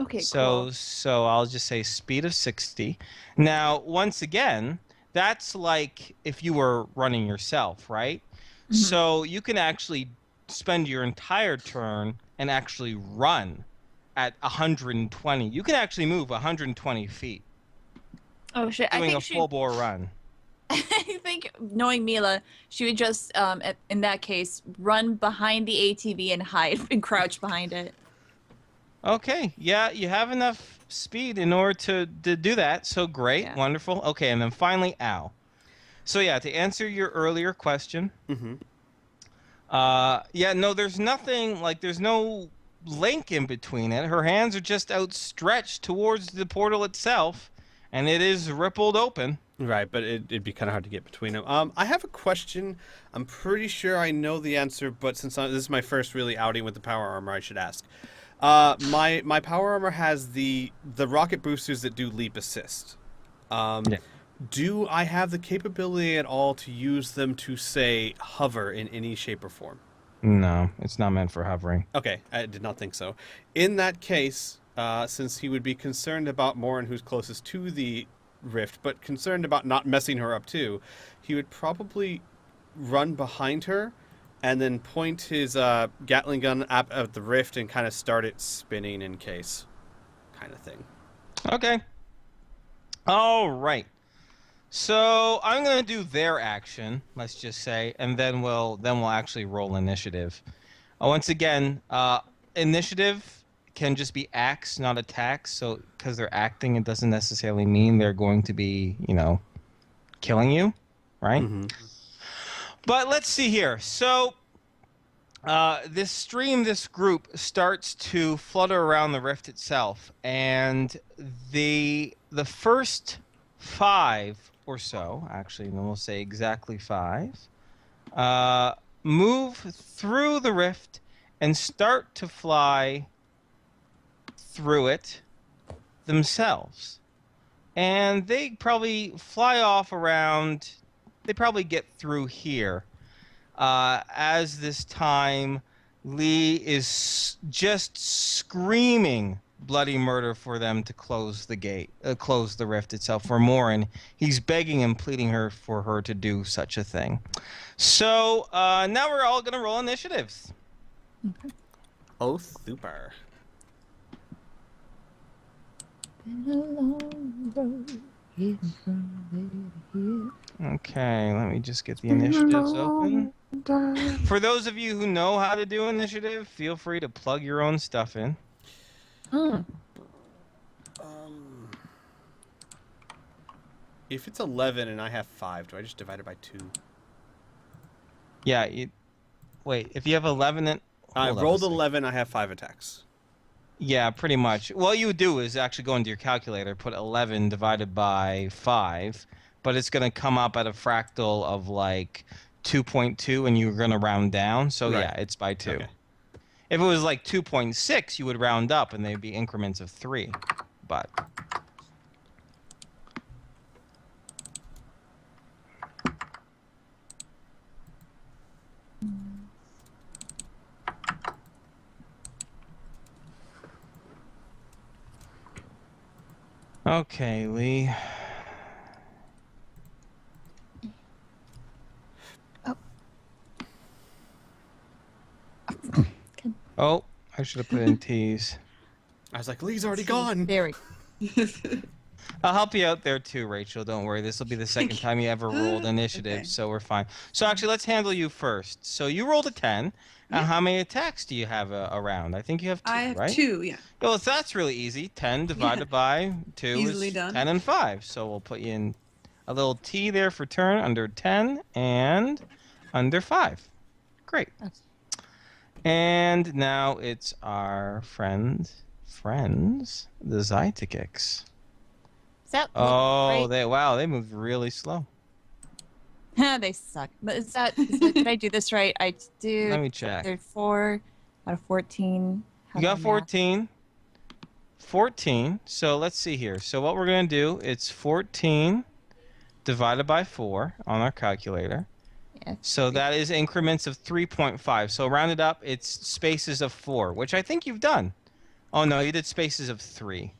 Okay, So cool. so I'll just say speed of 60. Now, once again, that's like if you were running yourself, right? Hmm. So you can actually spend your entire turn and actually run at 120. You can actually move 120 feet Oh shit! I doing a think full she. bore run. I think knowing Mila, she would just in that case run behind the ATV and hide and crouch behind it. Okay, yeah, you have enough speed in order to do that. So great, Yeah. wonderful. Okay, and then finally, Al. So yeah, to answer your earlier question, Mm-hmm. yeah, no, there's nothing like there's no link in between it. Her hands are just outstretched towards the portal itself, and it is rippled open. Right, but it'd be kind of hard to get between them. I have a question. I'm pretty sure I know the answer, but this is my first really outing with the power armor, I should ask. My power armor has the rocket boosters that do leap assist. Yeah. Do I have the capability at all to use them to say hover in any shape or form? No, it's not meant for hovering. Okay, I did not think so. In that case, since he would be concerned about Morin, who's closest to the rift, but concerned about not messing her up too, he would probably run behind her and then point his Gatling gun at the rift and kind of start it spinning in case, kind of thing. Okay. All right. So I'm gonna do their action, let's just say, and then we'll actually roll initiative. Once again, initiative can just be acts, not attacks. So because they're acting, it doesn't necessarily mean they're going to be, killing you, right? Mm-hmm. But let's see here. So this group starts to flutter around the rift itself, and the first five or so, actually, then we'll say exactly five, uh, move through the rift and start to fly through it themselves. And they probably fly off around, they probably get through here. As this time, Lee is just screaming bloody murder for them to close the gate, close the rift itself. For Morin, he's begging and pleading for her to do such a thing. So now we're all gonna roll initiatives. Oh, super. Okay, let me just get the initiatives open. For those of you who know how to do initiative, feel free to plug your own stuff in. Hmm. If it's 11 and I have 5, do I just divide it by 2? Yeah, wait, if you have 11 and I hold up a rolled second. 11, I have 5 attacks. Yeah, pretty much. What you would do is actually go into your calculator, put 11 divided by 5, but it's going to come up at a fractal of like 2.2 and you're going to round down. So Right. yeah, it's by 2. Okay. If it was like 2.6, you would round up and they'd be increments of 3. But okay, Lee. Oh, I should have put in T's. I was like, Lee's already gone. There we go. I'll help you out there too, Rachel. Don't worry. This will be the second time you ever rolled initiative, Okay. so we're fine. So actually, let's handle you first. So you rolled a 10. Yeah. How many attacks do you have around? I think you have 2, I have right? 2, yeah. Well, that's really easy. 10 divided by 2 Easily is done. 10 and 5. So we'll put you in a little T there for turn under 10 and under 5. Great. And now it's our friends, the Zytikiks. Is that Oh, right? they moved really slow. They suck. But did I do this right? I do. Let me check. They're 4 out of 14. How You do I got math? 14. 14. So let's see here. So what we're going to do, it's 14 divided by 4 on our calculator. Yeah. So that is increments of 3.5. So rounded up, it's spaces of 4, which I think you've done. Oh no, you did spaces of 3.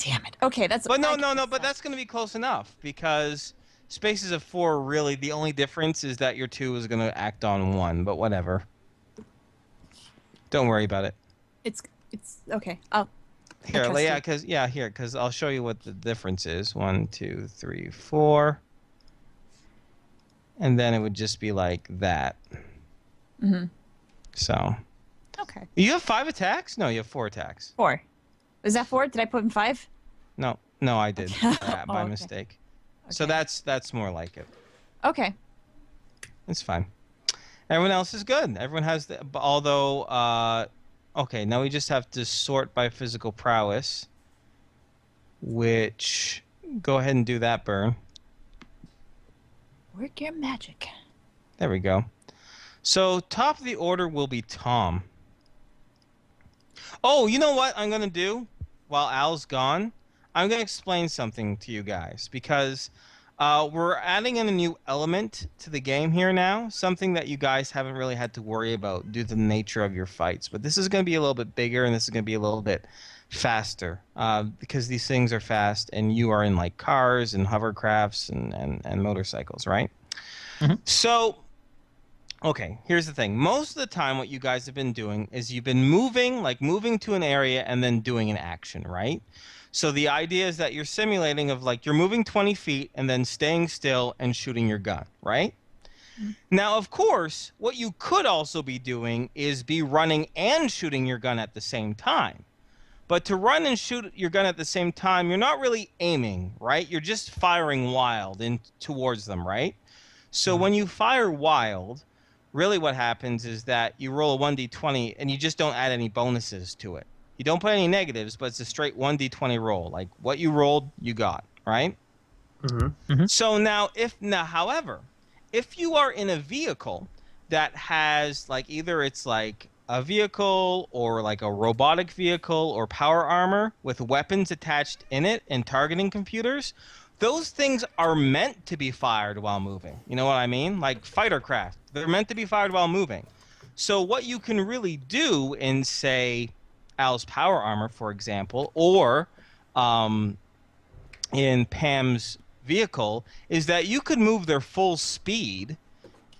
Damn it. Okay, that's. But no, I- no, no. But that's going to be close enough because spaces of 4 really the only difference is that your 2 is going to act on 1. But whatever. Don't worry about it. It's okay. I Here, trust yeah, you. because I'll show you what the difference is. 1, 2, 3, 4, and then it would just be like that. Mm-hmm. So Okay. you have 5 attacks? No, you have 4 attacks. 4. Is that 4? Did I put in 5? No, I did by okay. mistake. So Okay. that's more like it. Okay. It's fine. Everyone else is good. Everyone has the although okay, now we just have to sort by physical prowess, which go ahead and do that, Burn. Work your magic. There we go. So top of the order will be Tom. Oh, you know what I'm going to do while Al's gone? I'm going to explain something to you guys because we're adding in a new element to the game here now, something that you guys haven't really had to worry about due to the nature of your fights. But this is going to be a little bit bigger and this is going to be a little bit faster because these things are fast and you are in like cars and hovercrafts and motorcycles, right? Mhm. So okay, here's the thing. Most of the time what you guys have been doing is you've been moving to an area and then doing an action, right? So the idea is that you're simulating of like you're moving 20 feet and then staying still and shooting your gun, right? Now, of course, what you could also be doing is be running and shooting your gun at the same time. But to run and shoot your gun at the same time, you're not really aiming, right? You're just firing wild in towards them, right? So when you fire wild, really what happens is that you roll a 1d20 and you just don't add any bonuses to it. You don't put any negatives, but it's a straight 1d20 roll. Like what you rolled, you got, right? So however, if you are in a vehicle that has like either it's like a vehicle or like a robotic vehicle or power armor with weapons attached in it and targeting computers, those things are meant to be fired while moving. You know what I mean? Like fighter craft, they're meant to be fired while moving. So what you can really do in, say, Al's power armor, for example, or in Pam's vehicle, is that you could move their full speed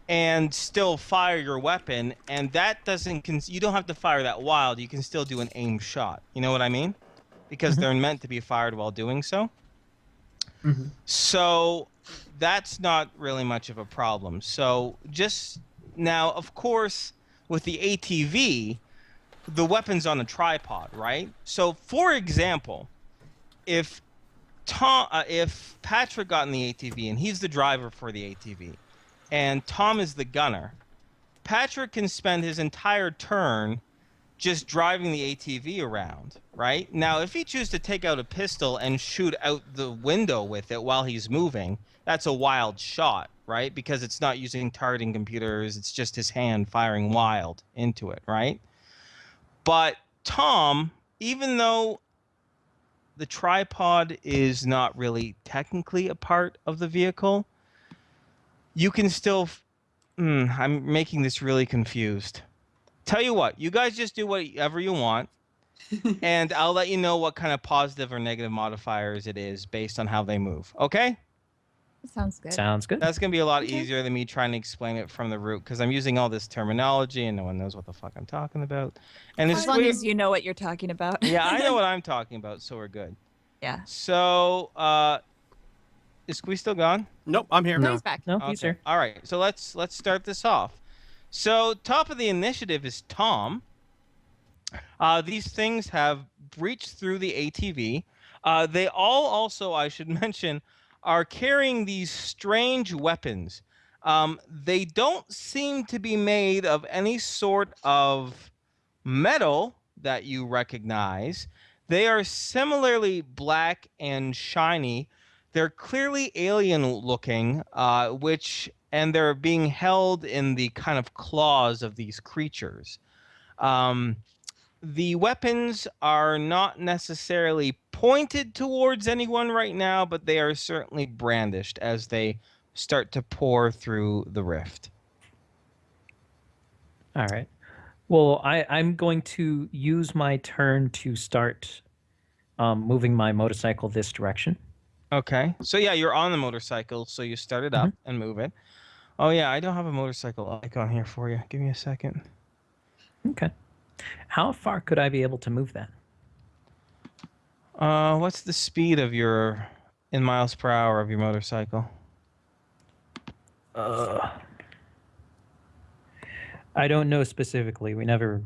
and still fire your weapon, and that doesn't you don't have to fire that wild. You can still do an aim shot. You know what I mean? Because they're meant to be fired while doing so. So that's not really much of a problem. So just now, of course, with the ATV, the weapon's on a tripod, right? So, for example, if Patrick got in the ATV and he's the driver for the ATV, and Tom is the gunner, Patrick can spend his entire turn just driving the ATV around, right? Now, if he chooses to take out a pistol and shoot out the window with it while he's moving, that's a wild shot, right? Because it's not using targeting computers, it's just his hand firing wild into it, right? But Tom, even though the tripod is not really technically a part of the vehicle, you can still... I'm making this really confused. Tell you what, you guys just do whatever you want, and I'll let you know what kind of positive or negative modifiers it is based on how they move. Okay? Sounds good. Sounds good. That's going to be a lot easier than me trying to explain it from the root, because I'm using all this terminology and no one knows what the fuck I'm talking about. And As long as you know what you're talking about. Yeah, I know what I'm talking about, so we're good. Yeah. So, is Squee still gone? Nope, I'm here. No, he's back. No, he's here. All right, so let's start this off. So, top of the initiative is Tom. These things have breached through the ATV. They all also, I should mention, are carrying these strange weapons. They don't seem to be made of any sort of metal that you recognize. They are similarly black and shiny. They're clearly alien looking, and they're being held in the kind of claws of these creatures. The weapons are not necessarily pointed towards anyone right now, but they are certainly brandished as they start to pour through the rift. All right. Well, I'm going to use my turn to start moving my motorcycle this direction. Okay. So yeah, you're on the motorcycle, so you start it up and move it. Oh yeah, I don't have a motorcycle icon here for you. Give me a second. Okay. How far could I be able to move that? What's the speed of your in miles per hour of your motorcycle? I don't know specifically. We never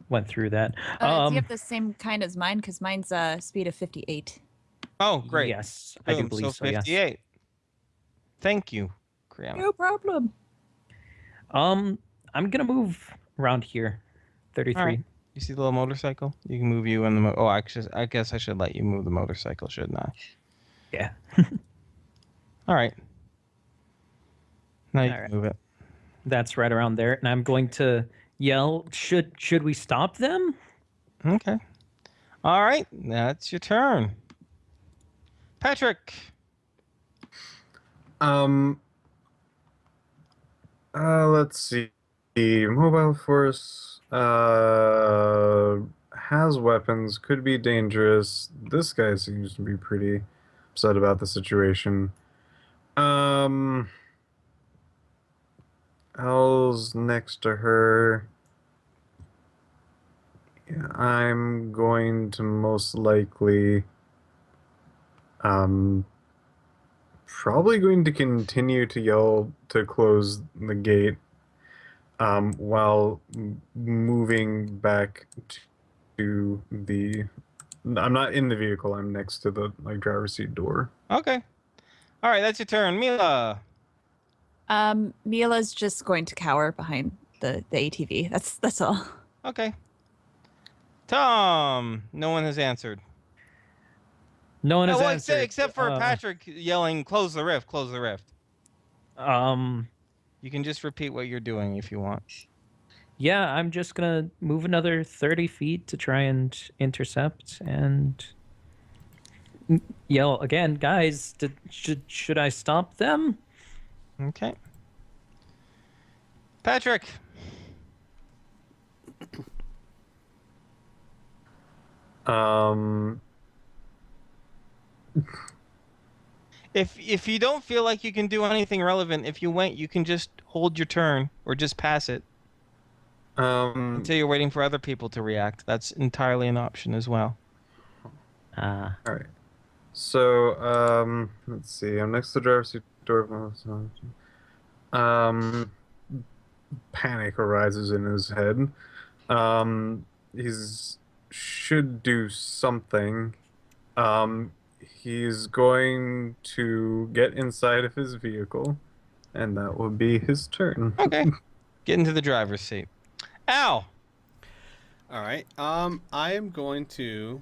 went through that. Do you have the same kind as mine? Because mine's a speed of 58. Oh, great. Yes, I do Boom. believe So so. Yes. 58. Thank you, Kriana. No problem. I'm gonna move around here. 33. All right. You see the little motorcycle? You can move you and the oh, actually, I guess I should let you move the motorcycle, shouldn't I? Yeah. All right. Now you All can right. move it. That's right around there, and I'm going to yell, should we stop them? Okay. All right. That's your turn. Patrick. Let's see. Mobile Force has weapons, could be dangerous. This guy seems to be pretty upset about the situation. Elle's next to her. Yeah, I'm going to most likely probably going to continue to yell to close the gate while moving back to the. I'm not in the vehicle. I'm next to the driver's seat door. Okay. All right, that's your turn. Mila. Mila's just going to cower behind the ATV. That's all. Okay. Tom. No one has answered. No one has well, answered. except for Patrick yelling, "Close the rift! Close the rift!" You can just repeat what you're doing if you want. Yeah, I'm just gonna move another 30 feet to try and intercept and yell again, guys. Should I stop them? Okay. Patrick. If you don't feel like you can do anything relevant, if you went, you can just hold your turn or just pass it. Until you're waiting for other people to react. That's entirely an option as well. All right. So, let's see. I'm next to the driver's seat door. Panic arises in his head. He's should do something. He's going to get inside of his vehicle, and that will be his turn. Okay. Get into the driver's seat. Al. All right. I am going to,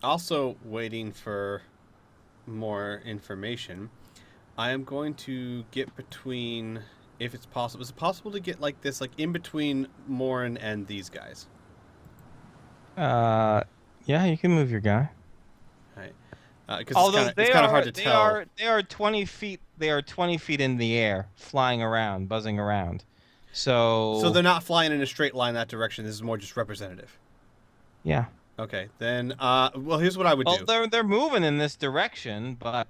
also waiting for more information. I am going to get between, if it's possible. Is it possible to get like this, like in between Morin and these guys? Yeah, you can move your guy. Right. Because Although it's kind of hard to tell. They are 20 feet. They are 20 feet in the air, flying around, buzzing around. So they're not flying in a straight line that direction. This is more just representative. Yeah. Okay, then. Well, here's what I would do. Well, they're moving in this direction, but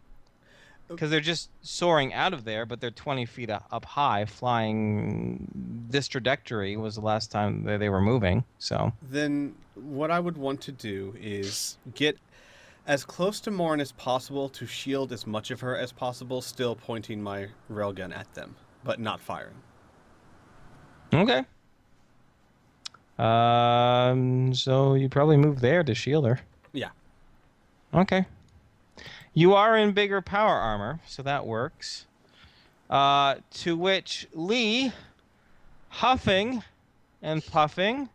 because they're just soaring out of there, but they're 20 feet up high, flying. This trajectory was the last time they were moving. So then, what I would want to do is get as close to Morin as possible to shield as much of her as possible, still pointing my railgun at them, but not firing. Okay. So you probably move there to shield her. Yeah. Okay. You are in bigger power armor, so that works. To which Lee, huffing and puffing.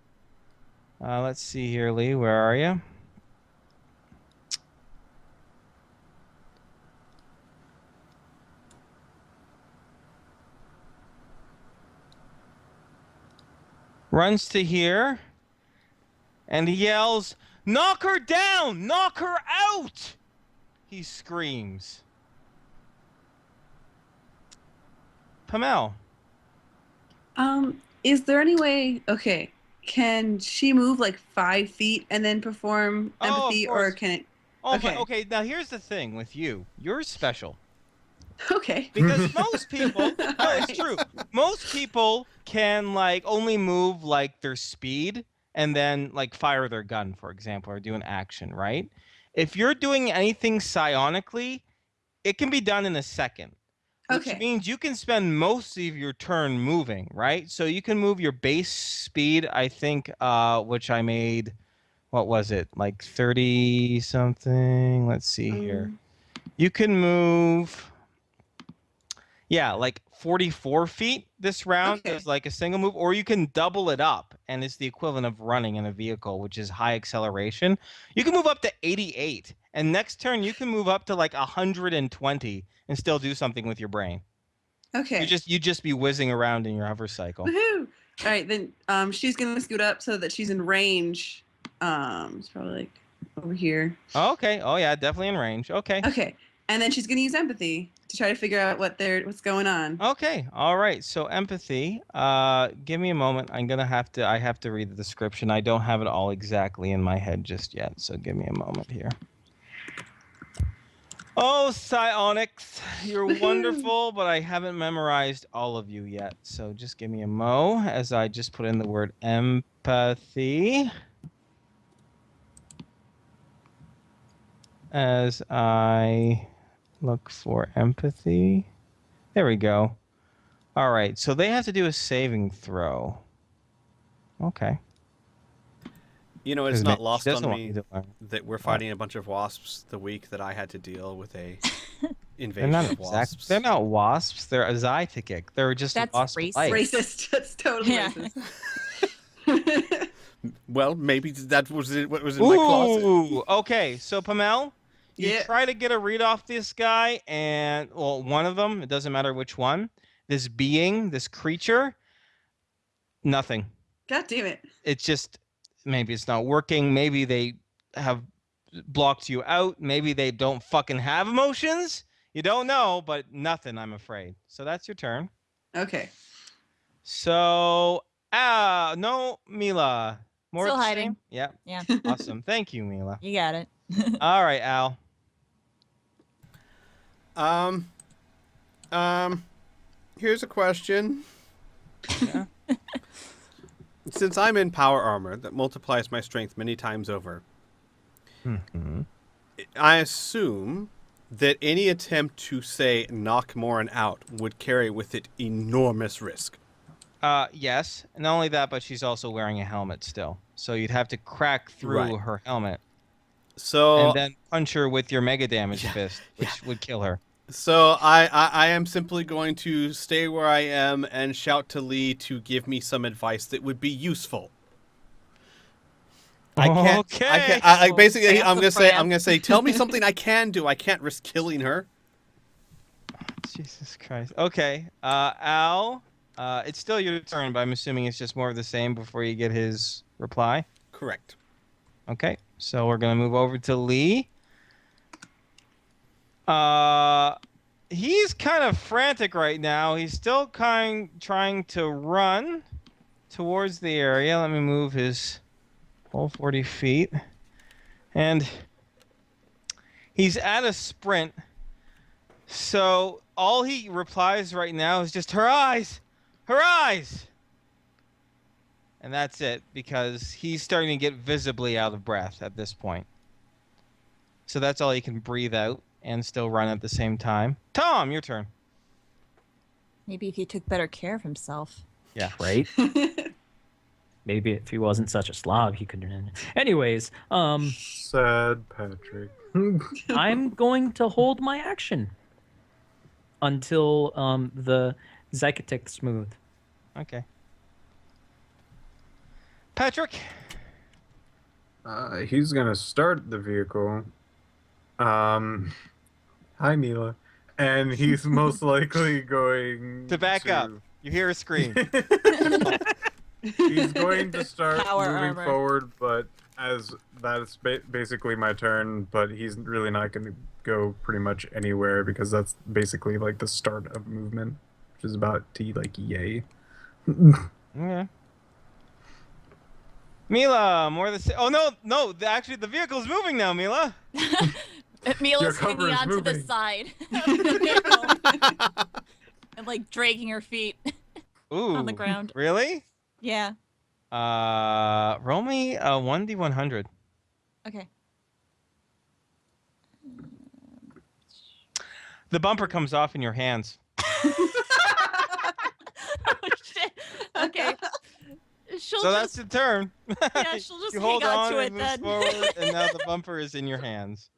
Let's see here, Lee. Where are you? Runs to here and he yells, "Knock her down! Knock her out!" He screams. Pamel. Is there any way? Okay, Can she move like 5 feet and then perform Oh, of empathy, or course. can it? Oh, Okay. but okay. Now here's the thing with you. You're special Okay. because most people. No, it's Alright. true. Most people can like only move like their speed and then like fire their gun, for example, or do an action, right? If you're doing anything psionically, it can be done in a second. Which Okay. means you can spend most of your turn moving, right? So you can move your base speed, I think, which I made, what was it, like 30 something? Let's see here. You can move, yeah, like 44 feet this round Okay. as like a single move, or you can double it up, and it's the equivalent of running in a vehicle, which is high acceleration. You can move up to 88, and next turn you can move up to like 120 and still do something with your brain. Okay. You just be whizzing around in your hover cycle. Woohoo! All right, then she's gonna scoot up so that she's in range. It's probably like over here. Oh, okay. Oh yeah, definitely in range. Okay. Okay, and then she's gonna use empathy to try to figure out what's going on. Okay. All right. So empathy. Give me a moment. I have to read the description. I don't have it all exactly in my head just yet. So give me a moment here. Oh, psionics, you're wonderful, but I haven't memorized all of you yet. So just give me a mo as I just put in the word empathy. As I look for empathy. There we go. All right, so they have to do a saving throw. Okay. You know, it's Because not she lost doesn't on want me me to learn. that we're fighting a bunch of wasps the week that I had to deal with a They're invasion not of wasps. They're not wasps. They're azaitikik. They're just That's wasp racist. light. Racist. That's totally Yeah. racist. Well, maybe that was what was in my closet. Ooh. Okay. So Pamel, you Yeah. try to get a read off this guy, and well, one of them. It doesn't matter which one. This being, this creature, nothing. God damn it. It's just maybe it's not working. Maybe they have blocked you out. Maybe they don't fucking have emotions. You don't know, but nothing, I'm afraid. So that's your turn. Okay. So, no, Mila. More Still of the hiding. same? Yeah. Yeah, Awesome. Thank you, Mila. you got it. All right, Al. Here's a question. Yeah. Since I'm in power armor that multiplies my strength many times over, Mhm. I assume that any attempt to, say, knock Morin out would carry with it enormous risk. Yes. Not only that, but she's also wearing a helmet still. So you'd have to crack through Right. her helmet So, and then punch her with your mega damage fist, which would kill her. so I am simply going to stay where I am and shout to Lee to give me some advice that would be useful. I can't. Okay. I basically, Fancy I'm gonna say, tell me something I can do. I can't risk killing her. Jesus Christ. Okay. Al, it's still your turn, but I'm assuming it's just more of the same before you get his reply. Correct. Okay. So we're gonna move over to Lee. He's kind of frantic right now. He's still trying to run towards the area. Let me move his whole 40 feet. And he's at a sprint. So all he replies right now is just, her eyes! Her eyes! And that's it, because he's starting to get visibly out of breath at this point. So that's all he can breathe out and still run at the same time. Tom, your turn. Maybe if he took better care of himself. Yeah. Right? Maybe if he wasn't such a slob, he could. Anyways, Sad Patrick. I'm going to hold my action until the Zykotic smooth. Okay. Patrick. He's gonna start the vehicle. Hi Mila, and he's most likely going To back up. You hear a scream. He's going to start Power moving armor. forward, but as that's basically my turn, but he's really not going to go pretty much anywhere because that's basically like the start of movement, which is about to like yay. Okay. Mila, more the same. Oh no! Actually, the vehicle's moving now, Mila. Mila's cover hanging is onto the moving. side of the vehicle and like dragging her feet Ooh, on the ground. Really? Yeah. Roll me a 1d100. Okay. The bumper comes off in your hands. Oh shit. Okay. She'll So just that's the turn. yeah, she'll just you hang hold on on to and it moves then. forward, and now the bumper is in your hands.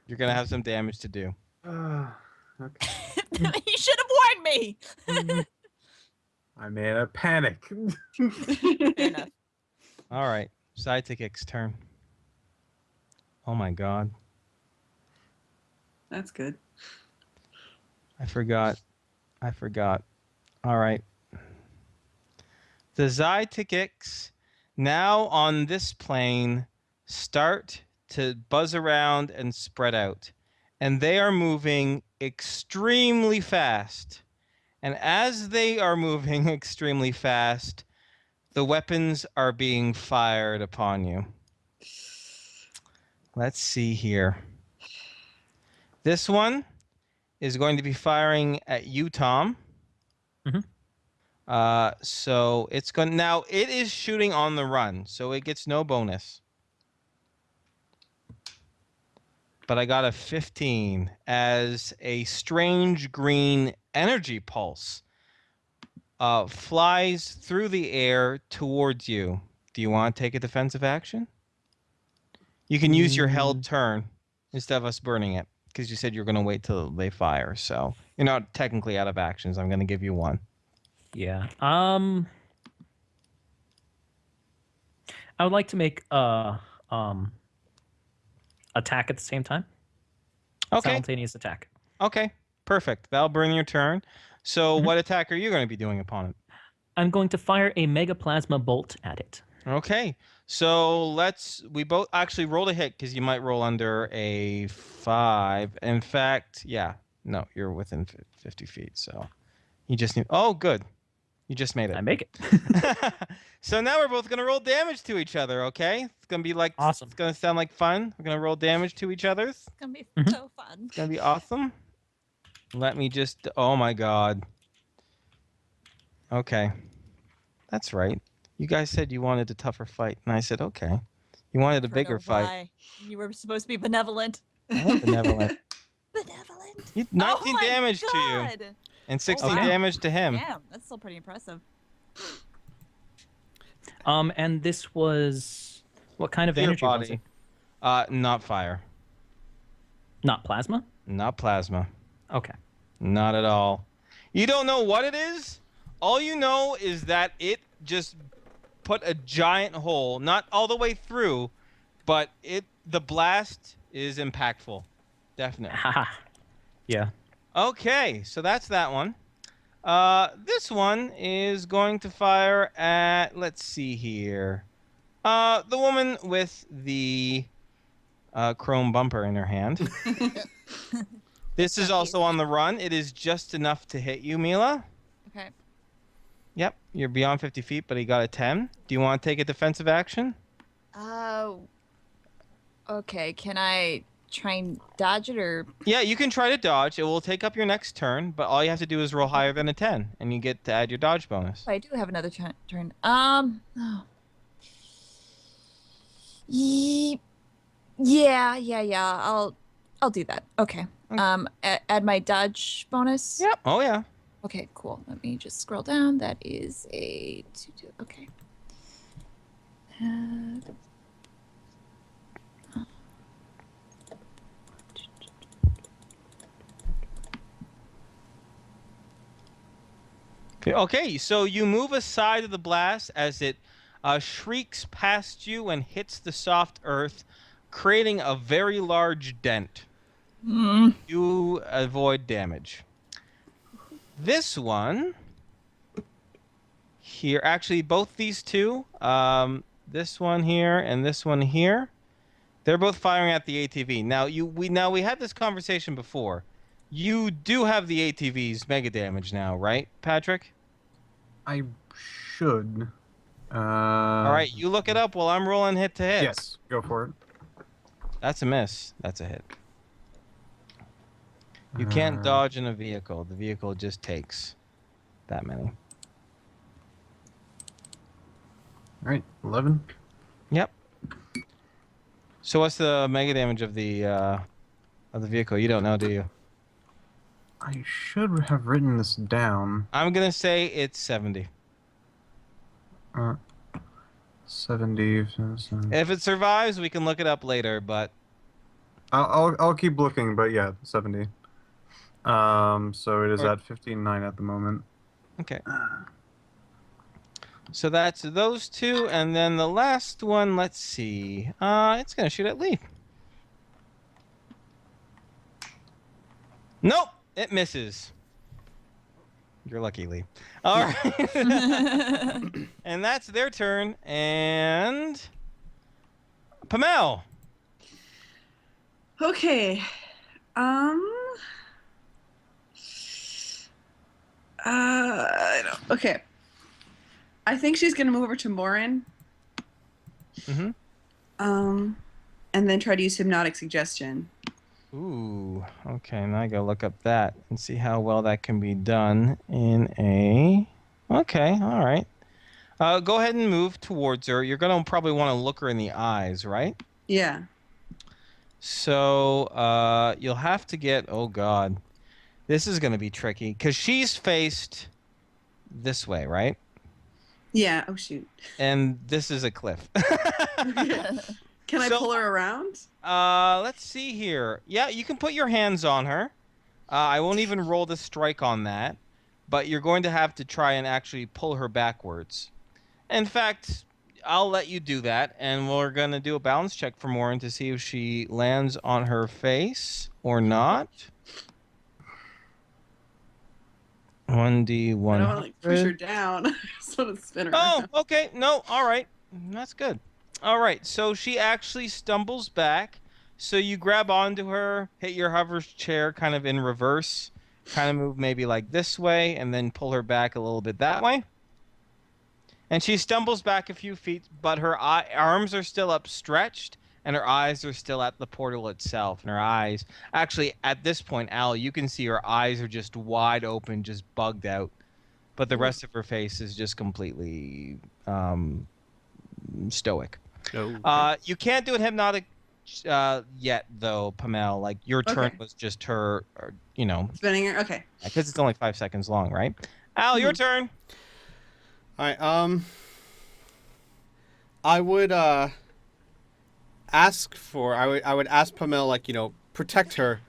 You're gonna have some damage to do. Okay. You should have warned me. I'm in a panic. Fair enough. All right, Sidekick's turn. Oh my God, That's good. I forgot. All right. The Zytikics now on this plane start to buzz around and spread out. And they are moving extremely fast. And as they are moving extremely fast, the weapons are being fired upon you. Let's see here. This one is going to be firing at you, Tom. Mhm. So it's going now. It is shooting on the run, so it gets no bonus. But I got a 15 as a strange green energy pulse flies through the air towards you. Do you want to take a defensive action? You can use your held turn instead of us burning it, because you said you're going to wait till they fire. So you're not technically out of actions. I'm going to give you one. Yeah. I would like to make attack at the same time. Okay. Simultaneous attack. Okay. Perfect. That'll burn your turn. So Mhm. what attack are you going to be doing upon it? I'm going to fire a mega plasma bolt at it. Okay. So we both actually roll a hit, because you might roll under a 5. In fact, yeah. No, you're within 50 feet. So you just need. Oh, good. You just made I it. make it. So now we're both going to roll damage to each other, okay? It's going to be like Awesome. It's going to sound like fun. We're going to roll damage to each other's. It's gonna be Mhm. so fun. It's going to be awesome. Let me just oh my God. Okay. That's right. You guys said you wanted a tougher fight, and I said, okay. You wanted a I don't bigger know fight. why. You were supposed to be benevolent. I am benevolent. Benevolent. 19 oh my damage to you, God. and 16 wow. damage to him. Damn, that's still pretty impressive. And this was what kind of Your energy was body. it? Not fire. Not plasma? Not plasma. Okay. Not at all. You don't know what it is? All you know is that it just put a giant hole, not all the way through, but the blast is impactful. Definitely. Haha. Yeah. Okay, so that's that one. This one is going to fire at, let's see here. The woman with the chrome bumper in her hand. This is also on the run. It is just enough to hit you, Mila. Okay. Yep, you're beyond 50 feet, but he got a 10. Do you want to take a defensive action? Okay. Can I try and dodge it or? Yeah, you can try to dodge. It will take up your next turn, but all you have to do is roll higher than a 10, and you get to add your dodge bonus. I do have another turn. Oh. Yeah. I'll do that. Okay. Add my dodge bonus. Yep. Oh yeah. Okay, cool. Let me just scroll down. That is a 2. Okay. Okay, so you move aside of the blast as it shrieks past you and hits the soft earth, creating a very large dent. You avoid damage. This one here, actually both these two, this one here and this one here, they're both firing at the ATV. Now we had this conversation before. You do have the ATV's mega damage now, right, Patrick? I should. All right, you look it up while I'm rolling hit to hit. Yes, go for it. That's a miss. That's a hit. You can't dodge in a vehicle. The vehicle just takes that many. All right, 11. Yep. So what's the mega damage of the vehicle? You don't know, do you? I should have written this down. I'm gonna say it's 70. 70. If it survives, we can look it up later. But I'll keep looking, but yeah, 70. So it is at 15.9 at the moment. okay. So that's those two, and then the last one. Let's see. It's gonna shoot at Lee. Nope, it misses. You're lucky, Lee. All right. And that's their turn. And Pamel. Okay. Okay. I think she's gonna move over to Morin. Mm-hmm. And then try to use hypnotic suggestion. Ooh. Okay, now I gotta look up that and see how well that can be done in a. Okay. All right. Go ahead and move towards her. You're gonna probably want to look her in the eyes, right? Yeah. So you'll have to get. Oh God, this is gonna be tricky because she's faced this way, right? Yeah. Oh shoot. And this is a cliff. Can I So- pull her around? Let's see here. Yeah, you can put your hands on her. I won't even roll the strike on that, but you're going to have to try and actually pull her backwards. In fact, I'll let you do that, and we're going to do a balance check for Morin to see if she lands on her face or not. 1D100. I don't want to like push her down. I just want to spin her Oh, around. okay. No, all right. That's good. All right, so she actually stumbles back. So you grab onto her, hit your hover chair kind of in reverse, kind of move maybe like this way, and then pull her back a little bit that way. And she stumbles back a few feet, but her arms are still upstretched, and her eyes are still at the portal itself. And her eyes, actually, at this point, Al, you can see her eyes are just wide open, just bugged out. But the rest of her face is just completely stoic. No. You can't do it hypnotic yet, though, Pamel. Like, your turn Okay. was just her, Spinning her. Okay. because it's only 5 seconds long, right? Al, your turn. All right. I would ask for. I would ask Pamela, like, protect her.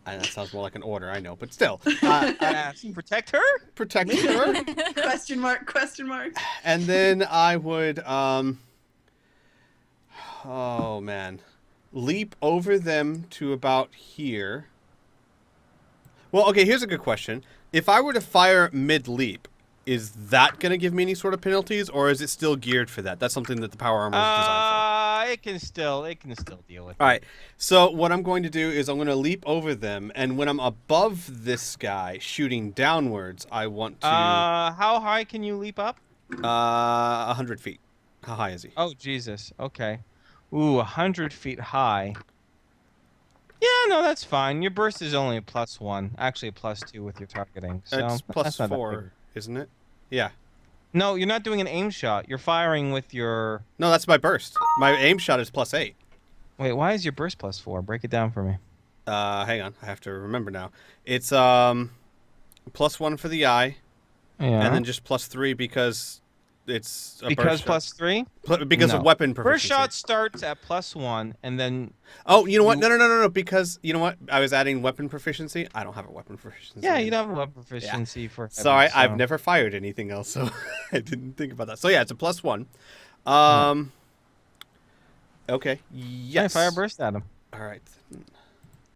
That sounds more like an order, I know, but still, Protect her? protect her. Question mark. Question mark. And then I would, oh man, leap over them to about here. Well, okay, here's a good question. If I were to fire mid-leap, is that going to give me any sort of penalties, or is it still geared for that? That's something that the power armor is designed It can still deal with it. for. All right, so what I'm going to do is I'm going to leap over them, and when I'm above this guy shooting downwards, I want to... How high can you leap up? 100 feet. How high is he? Oh, Jesus. Okay. Ooh, 100 feet high. Yeah, no, that's fine. Your burst is only a +1. Actually, a +2 with your targeting. So It's that's not that +4, big. isn't it? Yeah. No, you're not doing an aim shot. You're firing with your... No, that's my burst. My aim shot is +8. Wait, why is your burst +4? Break it down for me. Hang on. I have to remember now. It's +1 for the eye, Yeah. and then just +3 because it's a because burst shot. +3? Because No. of weapon First proficiency. shot starts at +1, and then... Oh, you know what? No. Because, you know what? I was adding weapon proficiency. I don't have a weapon proficiency. Yeah, you don't have a weapon proficiency for... Sorry, heavy, I've so- never fired anything else, so I didn't think about that. So yeah, it's a +1. Okay. Yeah, Yes. fire burst at him. All right.